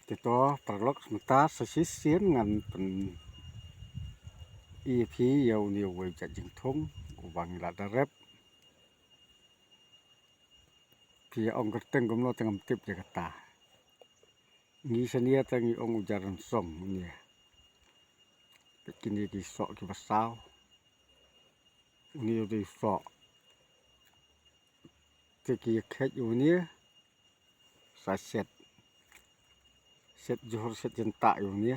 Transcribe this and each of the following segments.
Kita perlok sementara sesisian ngan pen EP yau ni wei jing thong ubang la darep pi ong kerteng gomno tengam tip Jakarta ngi senia tangi ong ujaran som ni kini di sok ki basau ni di sok tiki khet ni sa set johor set jenta ni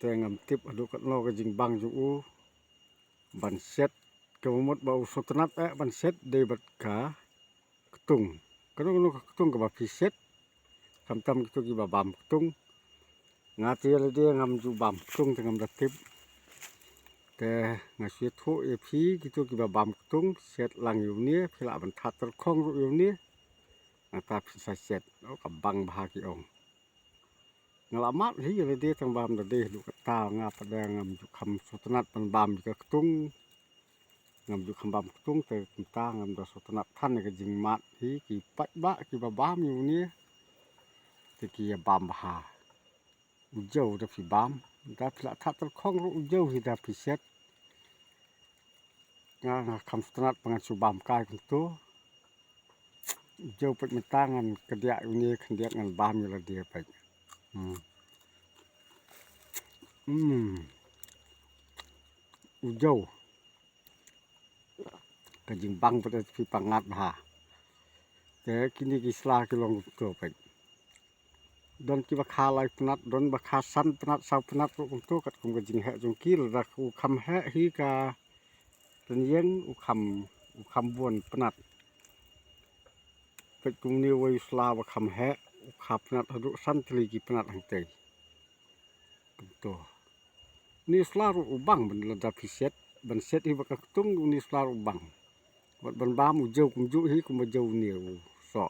tengam tip adu kat no ke jing bang ju ban set kemut bau sotenat ban set de bat ka ketung kanu ketung ke ba set tam gitu ki ba bam ketung ngati le dia ngam ju bam ketung tengam datip te ngasi thu e phi gitu ki ba bam ketung set lang yu ni phila ban that ter khong ru yu ni ngata sa set ka bang bah ki ong ngalamat hi le dia tang bam de du kata nga pada ngam ju kham sotenat ban bam ke ketung ngam ju kham bam ketung te ta ngam da sotenat than ke jing mat hi ki pat ba ki ba bam yu ni te ki bam bah ujau da fi bam da phila that ter khong ru ujau hi da fi set nga kham sotenat pangan su bam kai tu ujau pat metangan kedia yu ni khendiak ngan bam yu la dia pat ujau ke jing bang pada fi pangat bah te kini ki sla ki long tu pat don ki ba kha lai penat don ba kha san penat sau penat ru tu kat kum ke jing he jong ki la ku kham he hi ka ten yeng u kham buon penat pet kum ni wei sla ba kham he u khap penat ru san tli ki penat hang te tu ni sla ru bang ben la da fi set ban set hi ba ka tung ni sla ru bang wat ban bam u jau kum ju hi kum jau ni so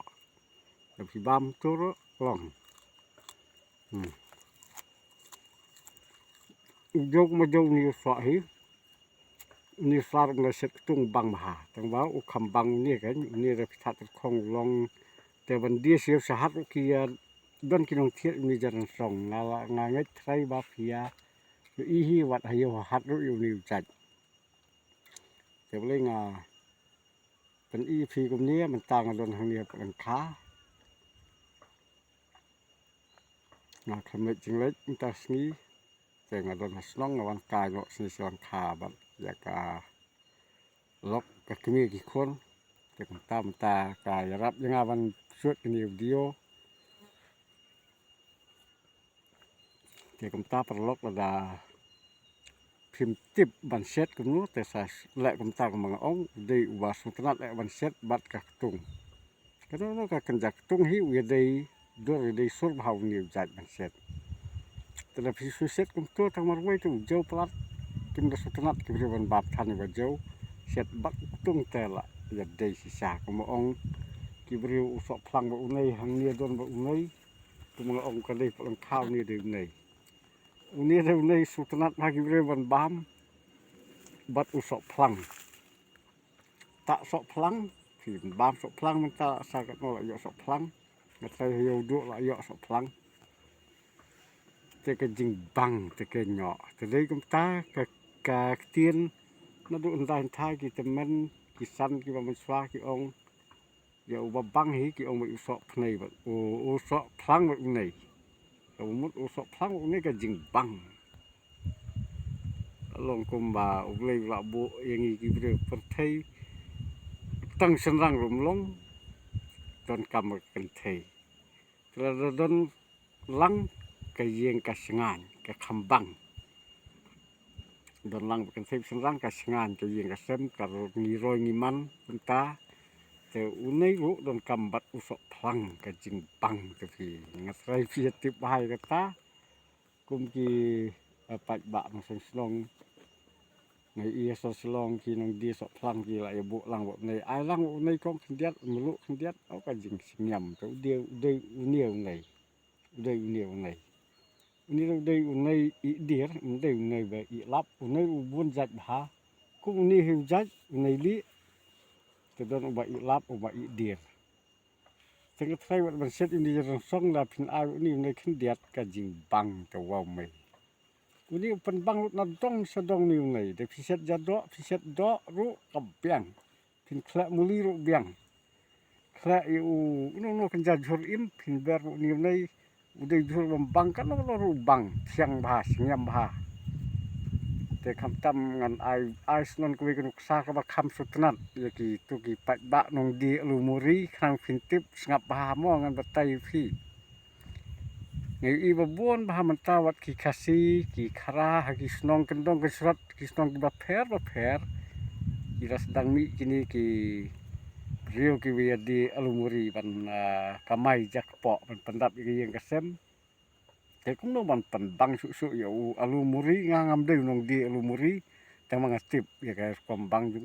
da fi bam tu ro long jau kum jau ni so hi ni sla ru na set tung bang bah tang ba u kham bang ni kan ni da fi that khong long te ban dia siu sahat ki don ki nong thiet ni jaran song nga ngai thai ba phia i hi wat hayo hat ru yu ni chat te le nga pen i phi kum ni man tang don hang ni pan kha nga khamet jing lek ta sni te nga don snong wan kai no sni swan kha ba ya ka lok ka kmi ki khon te ta ka rap nga wan suot ni video te ta perlok la phim tip ban set kum nu te sa le kum ta kum ong de wa sotenat le ban set bat ka tung kanu ka kanjak tung hi u de do de sur bhau ni jat ban set te la phi su set kum to tang mar wei tu jau plat kim da sotenat ki ban bat than ba jau set bat tung te la ya de si sa kum ong ki bri u so phlang ba u nei hang ni don ba u nei kum ong ka de phlang khao ni de nei uni re nei sotenat ha ki bri ban bam bat u sok phlang tak sok phlang thì bam sok phlang man ta sa ka no la yo sok phlang nga tai yo du la yo sok phlang te ke jing bang te ke nyo te dei kum ta ka tien na du ndan thai ki te men ki san ki ba man swa ki ong yo ba bang hi ki ong ba u sok phnei ba u sok phlang ba u nei u mut u sok phlang u nei ka jing bang long kum ba u lei la bu yang ki bre per thai tang sen rang rum long don kam kan thai tra don lang ka yeng ka sngan ka kham bang don lang kan thai sen rang ka sngan ka yeng ka sem ka ni roi ni man ta te u nei ru don kam bat u sok phlang ka jing bang te phi nga trai phi tip bai ka ta kum ki pat ba ma sen slong ngày ia so slong ki nong dia so phlang ki la bu lang bo nei ai lang nei kong khndiat mulu khndiat au ka jing nyam to de nieu nei ni de nei i dir de nei ba i lap nei u bun jat bha ku ni hu jat nei li te don ba i lap ba i dir จังก็ไทยว่ามันเสร็จอินดีจังซ่องลาพินอายนี่ในขึ้นเดียดก็จิงบังตะเว้าไม่วันนี้เป็นบังรถนัดต้องสะดองนิ้วไหนแต่พิเศษจะดอพิเศษดอรู้กับเบียงพินแคละมุลีรู้เบียงแคละอยู่น้องๆกันจะจรอิมพินเบรนิ้วในอุดยจรบังกันน้องรู้บังเสียงบาเสียงบาแต่คำตำงานไอสนนก็วิกนุกษากับคำสุดนัดยากีตุกีปัดบะนงดีอลูมุรีครั้งฟินติบสงับบามองกันบัดไตพี่ในอีบบ้วนบามันตาวัดกีคาซีกีคารากีสนองกันดองกันสรัดกีสนองกีบะเพรกีรัสดังมีกินีกีเรียวกีวิยดีอลูมุรีบันกำไมจักเปาะมันปันดับอีกยังกระเซมแต่ก็น้องมันปันบังสุๆอยู่อลูมุรีงามเด้นงดีอลูมุรีแต่มันก็ติบya guys ความบังจุ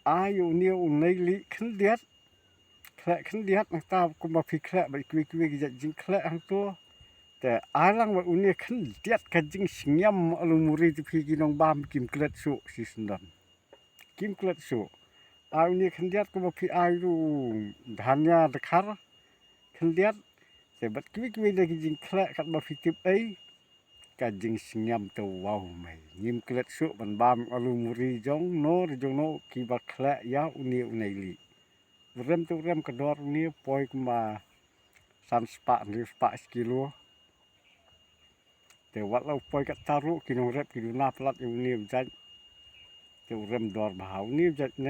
อายุเนี่ยในลิขันเดียดแคละขันเดียดนักตาก็มาพิแคละไปคุยจะจริงแคละทั้งตัวแต่อาลังว่าอุเนี่ยขันเดียดก็จริงสิงยำอลูมุรีที่พี่กินองบามกิมเกล็ดสุสิสันดันกิมเกล็ดสุอายุเนี่ยขันเดียดก็มาพี่อายุฐานยาตะคาร์ขันเดียดแต่บัดคุยได้จริงแคละกันมาพิติบก็จริงสิงยำตัวว้าวไม่ยิมเกล็ดสุบันบามอลูมุรีจงโนกีบักแคละยาอุเนียอุไนลีเริ่มกระดอรนี้ปล่อยมา30 ปะหรือ10 กิโลแต่ว่าเราปล่อยกับตารุกินงเร็บกินหน้าพลัดอุเนียจัดแต่เริ่มดอรบ่าวนี้จัดใน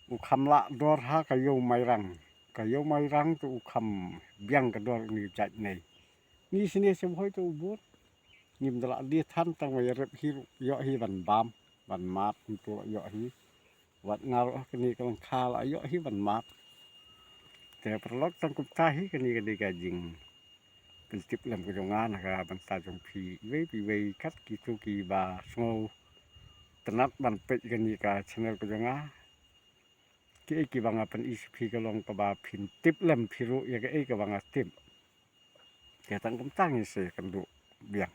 อุคำละดอรหากะโยไม่รังตัวอุคำเบียงกระดอรนี้จัดในนี่สิเนี่ยสมห้อยตัวบุตรยิมตลาดเดียท่านตั้งไว้เร็บฮีเยาะฮีบันบามบันมาดตัวเยาะฮีวัดงากันนี่กำลังคาละเยาะฮีบันมาดแต่ประลอกตั้งกุบตาฮีกันนี่ก็ได้กจริงเป็นติบลำกระจงงานนะครับบันตาจงพีเวคัดกีตุกีบาสงตนัดบันเป็ดกันนี่กับชแนลกระจงงากีบังเป็นอีสพีก็ลองกับบาพินติบลำพิรุยก็บังติบแต่ตั้งกุบตานี่เสกันดูเบียง